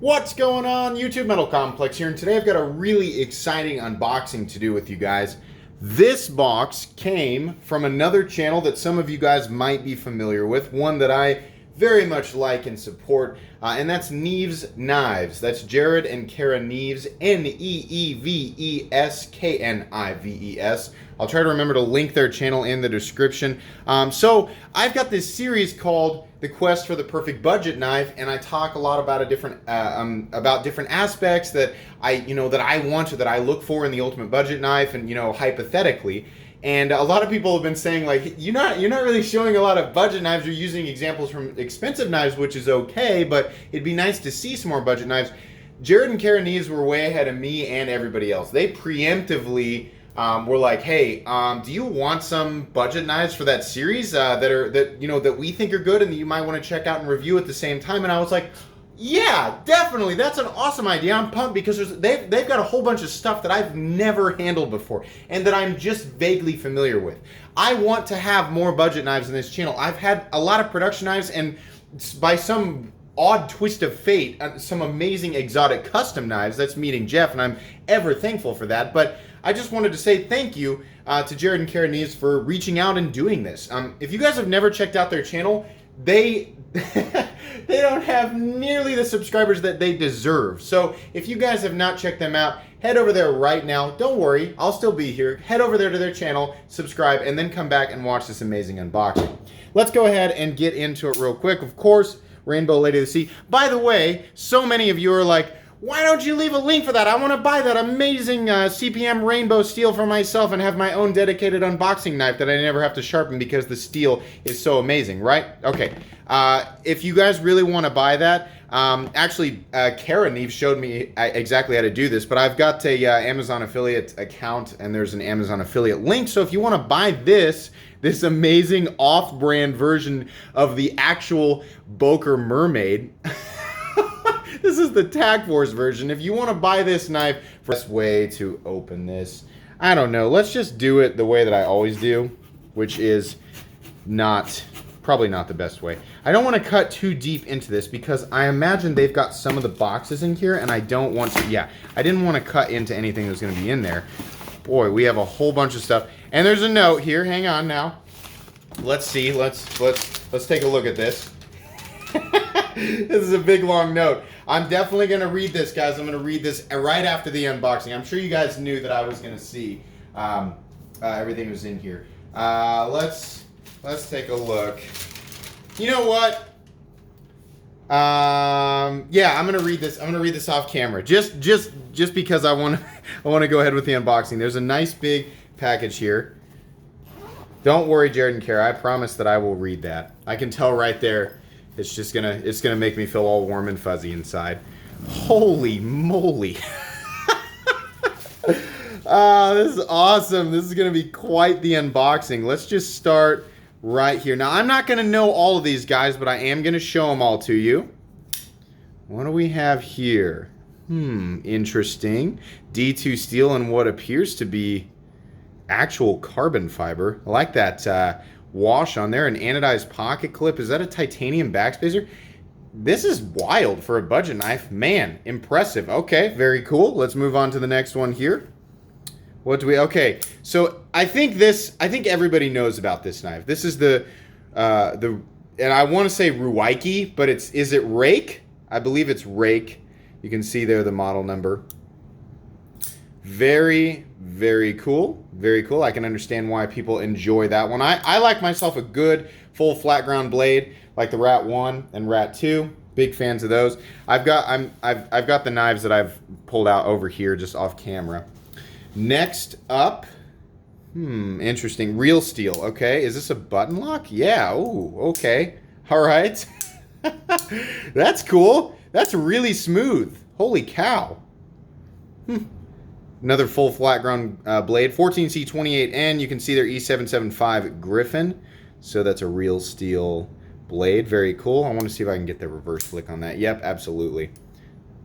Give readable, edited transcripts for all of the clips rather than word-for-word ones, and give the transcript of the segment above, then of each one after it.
What's going on, YouTube Metal Complex here, and today I've got a really exciting unboxing to do with you guys. This box came from another channel that some of you guys might be familiar with, one that I very much like and support, and that's Neeves Knives. That's Jared and Kara Neeves, Neevesknives. I'll try to remember to link their channel in the description. So I've got this series called The Quest for the Perfect Budget Knife, and I talk a lot about different aspects that I want or that I look for in the ultimate budget knife, and hypothetically. And a lot of people have been saying, like, you're not really showing a lot of budget knives. You're using examples from expensive knives, which is okay, but it'd be nice to see some more budget knives. Jared and Kara Neeves were way ahead of me and everybody else. They preemptively were like, hey, do you want some budget knives for that series that we think are good and that you might want to check out and review at the same time? And I was like, yeah, definitely. That's an awesome idea. I'm pumped because they've got a whole bunch of stuff that I've never handled before and that I'm just vaguely familiar with. I want to have more budget knives in this channel. I've had a lot of production knives, and by some odd twist of fate, some amazing exotic custom knives. That's meeting Jeff, and I'm ever thankful for that. But I just wanted to say thank you to Jared and Kara Neeves for reaching out and doing this. If you guys have never checked out their channel, they they don't have nearly the subscribers that they deserve. So if you guys have not checked them out, head over there right now. Don't worry, I'll still be here. Head over there to their channel, subscribe, and then come back and watch this amazing unboxing. Let's go ahead and get into it real quick. Of course, Rainbow Lady of the Sea. By the way, so many of you are like, why don't you leave a link for that? I want to buy that amazing CPM rainbow steel for myself and have my own dedicated unboxing knife that I never have to sharpen because the steel is so amazing, right? Okay, if you guys really want to buy that, actually, Kara Neeves showed me exactly how to do this, but I've got a Amazon affiliate account, and there's an Amazon affiliate link, so if you want to buy this amazing off-brand version of the actual Boker Mermaid, this is the Tag Force version. If you want to buy this knife, best way to open this, I don't know. Let's just do it the way that I always do, which is probably not the best way. I don't want to cut too deep into this because I imagine they've got some of the boxes in here, and I don't want to. Yeah, I didn't want to cut into anything that's going to be in there. Boy, we have a whole bunch of stuff, and there's a note here. Hang on now. Let's see. Let's take a look at this. This is a big long note. I'm definitely going to read this, guys. I'm going to read this right after the unboxing. I'm sure you guys knew that I was going to see everything was in here. Let's take a look. You know what? Yeah, I'm going to read this. I'm going to read this off camera. Just because I want to go ahead with the unboxing. There's a nice big package here. Don't worry, Jared and Kara. I promise that I will read that. I can tell right there. It's gonna make me feel all warm and fuzzy inside. Holy moly. This is awesome. This is gonna be quite the unboxing. Let's just start right here. Now, I'm not gonna know all of these guys, but I am gonna show them all to you. What do we have here? Interesting. D2 steel and what appears to be actual carbon fiber. I like that wash on there, an anodized pocket clip. Is that a titanium backspacer? This is wild for a budget knife. Man, impressive. Okay, very cool. Let's move on to the next one here. What do we, okay, so I think everybody knows about this knife. This is and I want to say Ruwaiki, but is it Rake? I believe it's Rake. You can see there the model number. Very, very cool. Very cool. I can understand why people enjoy that one. I like myself a good full flat ground blade like the Rat 1 and Rat 2. Big fans of those. I've got the knives that I've pulled out over here just off camera. Next up, interesting. Real steel. Okay, is this a button lock? Yeah. Ooh, okay. All right. That's cool. That's really smooth. Holy cow. Another full flat ground blade, 14C28N. You can see their E775 Griffin. So that's a real steel blade. Very cool. I want to see if I can get the reverse flick on that. Yep, absolutely.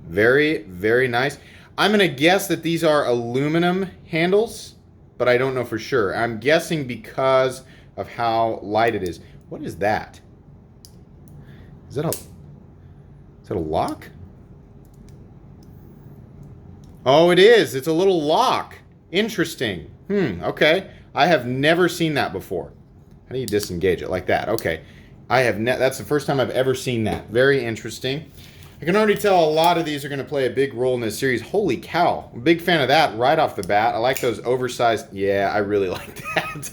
Very, very nice. I'm going to guess that these are aluminum handles, but I don't know for sure. I'm guessing because of how light it is. What is that? Is that a lock? Oh, it is. It's a little lock. Interesting. Okay. I have never seen that before. How do you disengage it? Like that. Okay. That's the first time I've ever seen that. Very interesting. I can already tell a lot of these are going to play a big role in this series. Holy cow. I'm a big fan of that right off the bat. I like those oversized. Yeah, I really like that.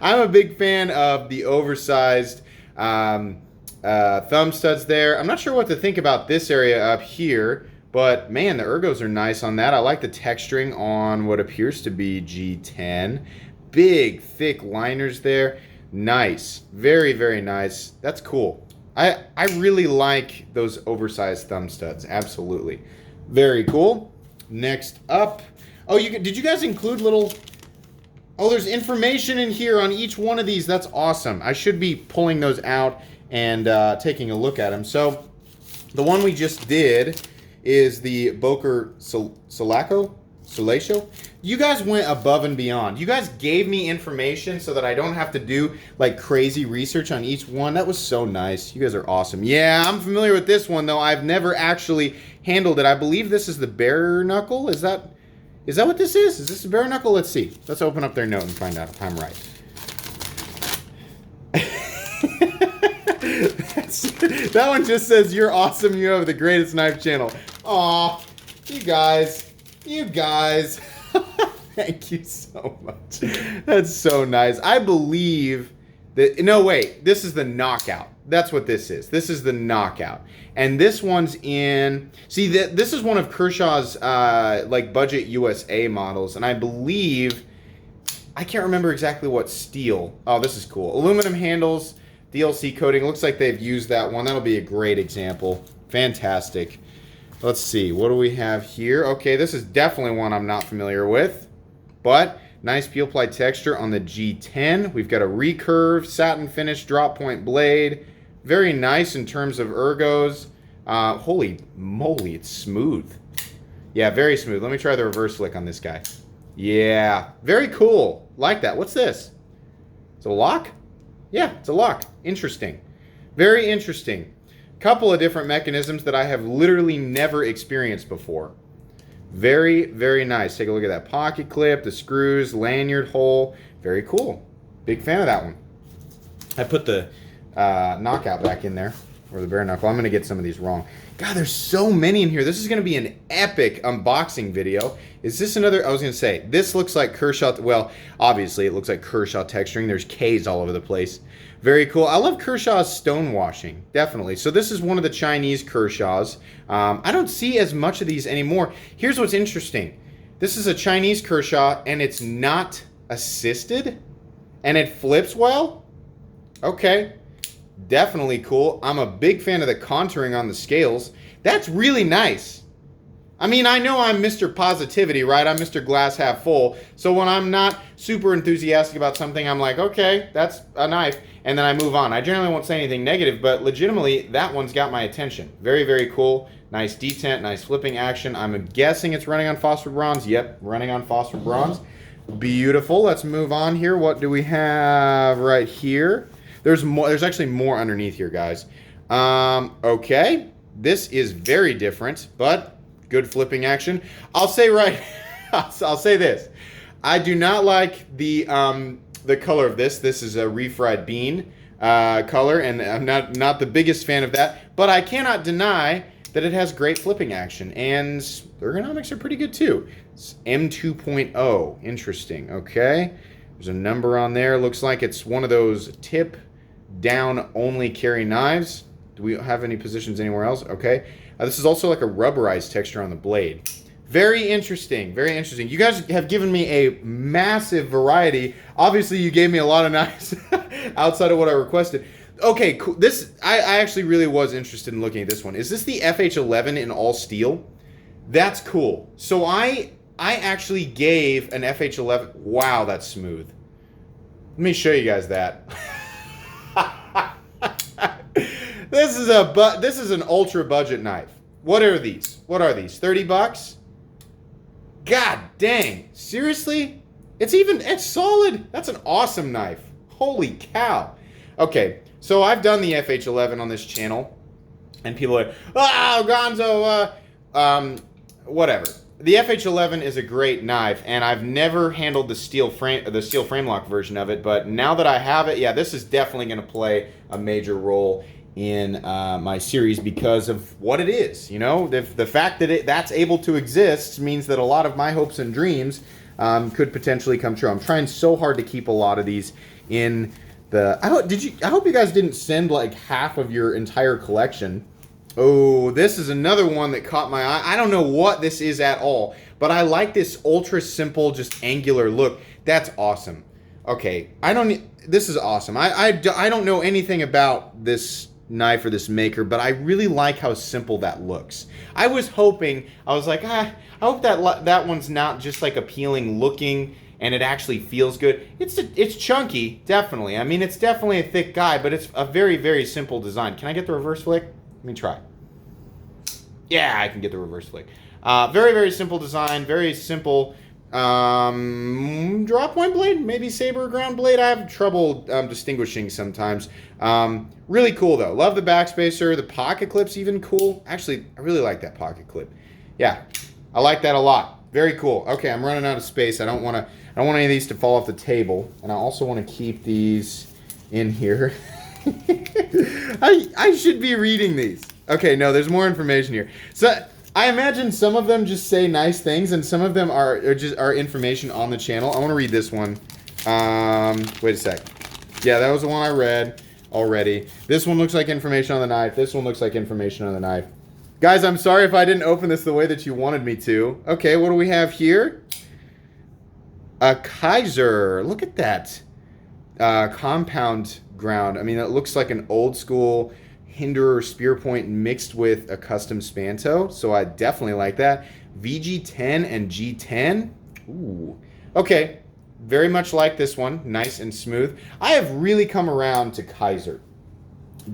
I'm a big fan of the oversized thumb studs there. I'm not sure what to think about this area up here, but man, the ergos are nice on that. I like the texturing on what appears to be G10. Big, thick liners there. Nice. Very, very nice. That's cool. I really like those oversized thumb studs. Absolutely. Very cool. Next up. Oh, did you guys include little... Oh, there's information in here on each one of these. That's awesome. I should be pulling those out and taking a look at them. So the one we just did is the Boker Sulaco. You guys went above and beyond. You guys gave me information so that I don't have to do like crazy research on each one. That was so nice. You guys are awesome. Yeah, I'm familiar with this one though. I've never actually handled it. I believe this is the bare knuckle. Is that what this is? Is this a bare knuckle? Let's see. Let's open up their note and find out if I'm right. That one just says, "You're awesome. You have the greatest knife channel." Aw, you guys. Thank you so much. That's so nice. I believe that... No, wait. This is the knockout. That's what this is. This is the knockout. And this one's in... See, this is one of Kershaw's like budget USA models. And I believe... I can't remember exactly what steel. Oh, this is cool. Aluminum handles, DLC coating. Looks like they've used that one. That'll be a great example. Fantastic. Let's see. What do we have here? Okay, this is definitely one I'm not familiar with. But nice peel ply texture on the G10. We've got a recurve, satin finish, drop point blade. Very nice in terms of ergos. Holy moly, it's smooth. Yeah, very smooth. Let me try the reverse flick on this guy. Yeah, very cool. Like that. What's this? Is it a lock? Yeah, it's a lock. Interesting. Very interesting. Couple of different mechanisms that I have literally never experienced before. Very, very nice. Take a look at that pocket clip, the screws, lanyard hole. Very cool. Big fan of that one. I put the knockout back in there, or the bare knuckle. I'm going to get some of these wrong. God, there's so many in here. This is going to be an epic unboxing video. Is this another... I was going to say, this looks like Kershaw... Well, obviously, it looks like Kershaw texturing. There's K's all over the place. Very cool. I love Kershaw's stonewashing, definitely. So this is one of the Chinese Kershaws. I don't see as much of these anymore. Here's what's interesting. This is a Chinese Kershaw, and it's not assisted, and it flips well. Okay, definitely cool. I'm a big fan of the contouring on the scales. That's really nice. I mean, I know I'm Mr. Positivity, right? I'm Mr. Glass Half Full. So when I'm not super enthusiastic about something, I'm like, okay, that's a knife. And then I move on. I generally won't say anything negative, but legitimately, that one's got my attention. Very, very cool. Nice detent, nice flipping action. I'm guessing it's running on phosphor bronze. Yep, running on phosphor bronze. Beautiful. Let's move on here. What do we have right here? There's more. There's actually more underneath here, guys. Okay. This is very different, but... good flipping action. I'll say I'll say this. I do not like the color of this. This is a refried bean color, and I'm not the biggest fan of that. But I cannot deny that it has great flipping action, and the ergonomics are pretty good too. It's M2.0. Interesting. Okay. There's a number on there. Looks like it's one of those tip down only carry knives. Do we have any positions anywhere else? Okay. This is also like a rubberized texture on the blade. Very interesting. Very interesting. You guys have given me a massive variety. Obviously, you gave me a lot of knives outside of what I requested. Okay, cool. I actually really was interested in looking at this one. Is this the FH11 in all steel? That's cool. So I actually gave an FH11. Wow, that's smooth. Let me show you guys that. This is an ultra budget knife. What are these? What are these? 30 bucks? God dang. Seriously? It's solid. That's an awesome knife. Holy cow. Okay, so I've done the FH11 on this channel, and people are, oh, Gonzo, whatever. The FH11 is a great knife, and I've never handled the steel frame lock version of it. But now that I have it, yeah, this is definitely going to play a major role in my series because of what it is. You know, the fact that that's able to exist means that a lot of my hopes and dreams could potentially come true. I'm trying so hard to keep a lot of these in the. I hope you guys didn't send like half of your entire collection. Oh, this is another one that caught my eye. I don't know what this is at all, but I like this ultra simple, just angular look. That's awesome. Okay, this is awesome. I don't know anything about this knife or this maker, but I really like how simple that looks. I was like, I hope that one's not just like appealing looking and it actually feels good. It's chunky, definitely. I mean, it's definitely a thick guy, but it's a very, very simple design. Can I get the reverse flick? Let me try. Yeah, I can get the reverse flick. Very, very simple design. Very simple draw point blade, maybe saber ground blade. I have trouble distinguishing sometimes. Really cool though. Love the backspacer. The pocket clip's even cool. Actually, I really like that pocket clip. Yeah, I like that a lot. Very cool. Okay, I'm running out of space. I don't want any of these to fall off the table, and I also want to keep these in here. I should be reading these. Okay, no, there's more information here. So I imagine some of them just say nice things, and some of them are information on the channel. I want to read this one. Wait a sec. Yeah, that was the one I read already. This one looks like information on the knife. This one looks like information on the knife. Guys, I'm sorry if I didn't open this the way that you wanted me to. Okay, what do we have here? A Kaiser. Look at that. Compound ground. I mean, it looks like an old school Hinderer spear point mixed with a custom Spanto, so I definitely like that. VG10 and G10. Ooh. Okay, very much like this one. Nice and smooth. I have really come around to Kaiser.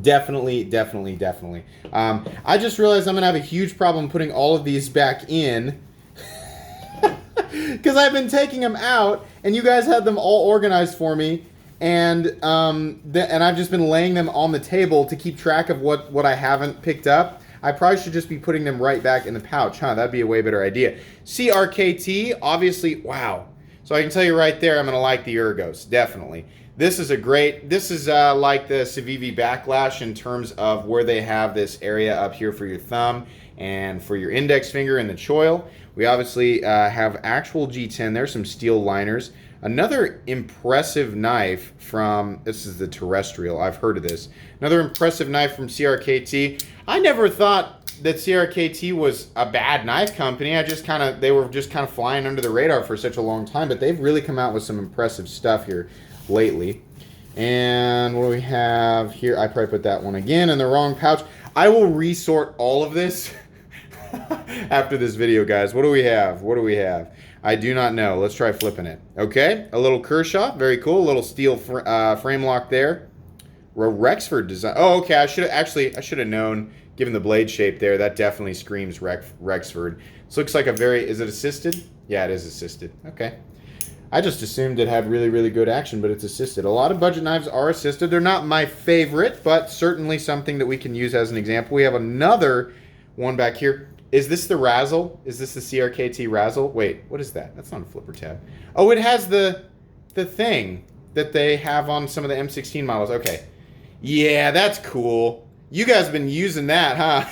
Definitely, definitely, definitely. I just realized I'm going to have a huge problem putting all of these back in because I've been taking them out, and you guys had them all organized for me. And I've just been laying them on the table to keep track of what I haven't picked up. I probably should just be putting them right back in the pouch, huh? That'd be a way better idea. CRKT, obviously, wow. So I can tell you right there, I'm going to like the Ergos, definitely. This is like the Civivi Backlash in terms of where they have this area up here for your thumb and for your index finger and the choil. We obviously have actual G10. There's some steel liners. Another impressive knife from, this is the terrestrial, I've heard of this. Another impressive knife from CRKT. I never thought that CRKT was a bad knife company. They were just kind of flying under the radar for such a long time, but they've really come out with some impressive stuff here lately. And what do we have here? I probably put that one again in the wrong pouch. I will resort all of this after this video, guys. What do we have? What do we have? I do not know. Let's try flipping it. Okay, a little Kershaw, very cool. A little steel frame lock there. Rexford design. Oh, okay. I should have known. Given the blade shape there, that definitely screams Rexford. This looks like is it assisted? Yeah, it is assisted. Okay. I just assumed it had really, really good action, but it's assisted. A lot of budget knives are assisted. They're not my favorite, but certainly something that we can use as an example. We have another one back here. Is this the Razzle? Is this the CRKT Razzle? Wait, what is that? That's not a flipper tab. Oh, it has the thing that they have on some of the M16 models. Okay. Yeah, that's cool. You guys have been using that, huh?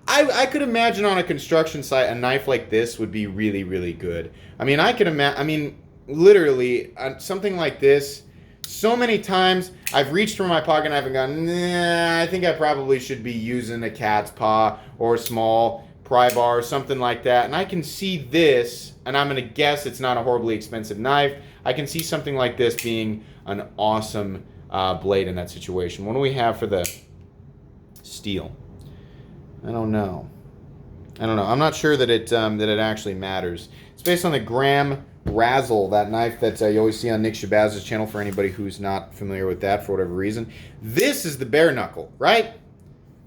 I could imagine on a construction site a knife like this would be really, really good. I mean, literally, something like this, so many times I've reached for my pocket knife and gone, nah, I think I probably should be using a cat's paw or a small pry bar or something like that. And I can see this, and I'm going to guess it's not a horribly expensive knife. I can see something like this being an awesome blade in that situation. What do we have for the steel? I don't know. I'm not sure that it actually matters. It's based on the Graham Razzle, that knife that you always see on Nick Shabazz's channel for anybody who's not familiar with that for whatever reason. This is the bare knuckle, right?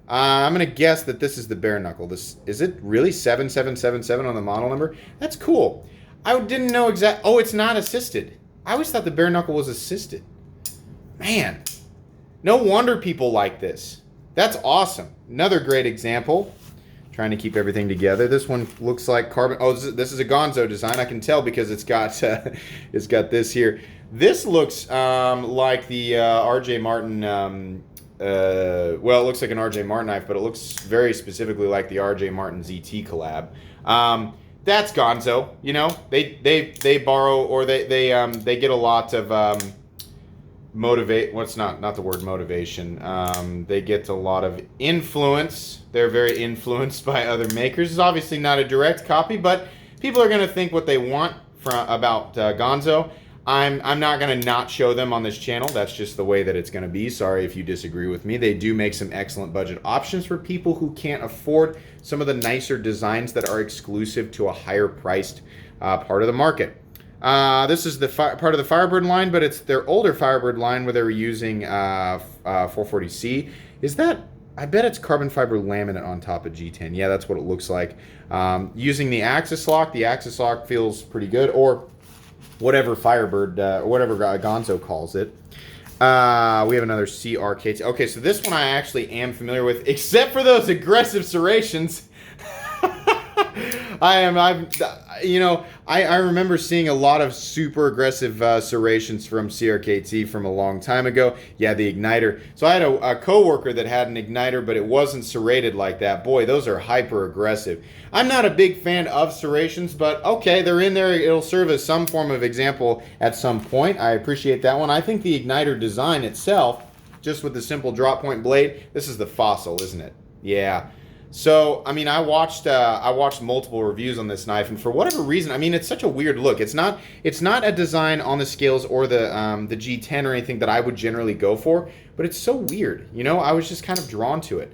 I'm going to guess that this is the bare knuckle. Is it really 7777 on the model number? That's cool. I didn't know oh, it's not assisted. I always thought the bare knuckle was assisted. Man, no wonder people like this. That's awesome. Another great example. Trying to keep everything together. This one looks like carbon. Oh, this is a Gonzo design. I can tell because it's got it's got this here. This looks like the R.J. Martin. Well, it looks like an R.J. Martin knife, but it looks very specifically like the R.J. Martin ZT collab. That's Gonzo. You know, they borrow, or they get a lot of motivate. What's not the word motivation. They get a lot of influence. They're very influenced by other makers. It's obviously not a direct copy, but people are going to think what they want about Gonzo. I'm not going to not show them on this channel. That's just the way that it's going to be. Sorry if you disagree with me. They do make some excellent budget options for people who can't afford some of the nicer designs that are exclusive to a higher priced part of the market. This is the part of the Firebird line, but it's their older Firebird line where they were using 440C. Is that... I bet it's carbon fiber laminate on top of G10. Yeah, that's what it looks like. Using the Axis lock feels pretty good, or whatever Firebird, or whatever Gonzo calls it. We have another CRKT. Okay, so this one I actually am familiar with, except for those aggressive serrations. I remember seeing a lot of super aggressive serrations from CRKT from a long time ago. Yeah, the igniter. So I had a coworker that had an igniter, but it wasn't serrated like that. Boy, those are hyper aggressive. I'm not a big fan of serrations, but okay, they're in there. It'll serve as some form of example at some point. I appreciate that one. I think the igniter design itself, just with the simple drop point blade, this is the Fossil, isn't it? Yeah. So, I mean, I watched multiple reviews on this knife, and for whatever reason, I mean, it's such a weird look. It's not a design on the scales or the G10 or anything that I would generally go for, but it's so weird. You know, I was just kind of drawn to it.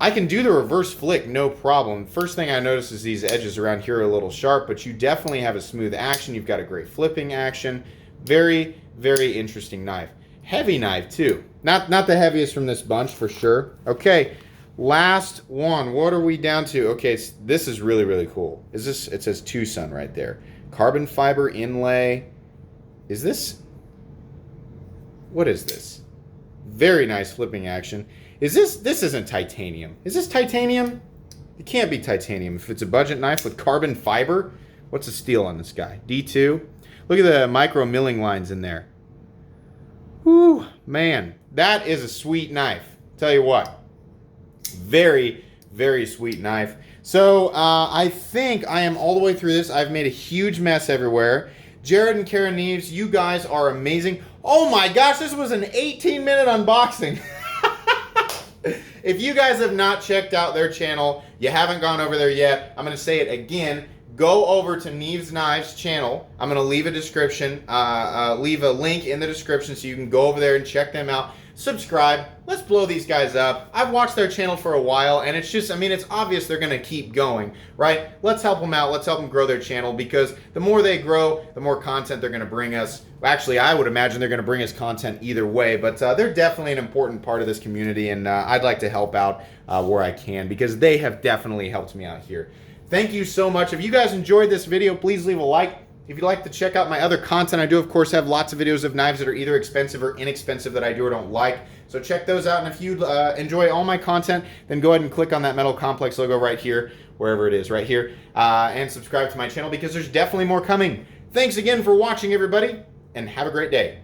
I can do the reverse flick, no problem. First thing I notice is these edges around here are a little sharp, but you definitely have a smooth action. You've got a great flipping action. Very, very interesting knife. Heavy knife, too. Not the heaviest from this bunch, for sure. Okay. Last one. What are we down to? Okay, this is really, really cool. Is this? It says Tucson right there. Carbon fiber inlay. Is this? What is this? Very nice flipping action. Is this? This isn't titanium. Is this titanium? It can't be titanium. If it's a budget knife with carbon fiber, what's the steel on this guy? D2. Look at the micro milling lines in there. Whew, man, that is a sweet knife. Tell you what. Very, very sweet knife. So I think I am all the way through this. I've made a huge mess everywhere. Jared and Kara Neeves, you guys are amazing. Oh my gosh, this was an 18-minute unboxing. If you guys have not checked out their channel, you haven't gone over there yet, I'm going to say it again. Go over to Neeves Knives channel. I'm going to leave a description, leave a link in the description so you can go over there and check them out. Subscribe. Let's blow these guys up. I've watched their channel for a while, and it's just, I mean, it's obvious they're going to keep going, right? Let's help them out. Let's help them grow their channel, because the more they grow, the more content they're going to bring us. Actually, I would imagine they're going to bring us content either way, but they're definitely an important part of this community, and I'd like to help out where I can, because they have definitely helped me out here. Thank you so much. If you guys enjoyed this video, please leave a like. If you'd like to check out my other content, I do, of course, have lots of videos of knives that are either expensive or inexpensive that I do or don't like. So check those out. And if you enjoy all my content, then go ahead and click on that Metal Complex logo right here, wherever it is, right here, and subscribe to my channel, because there's definitely more coming. Thanks again for watching, everybody, and have a great day.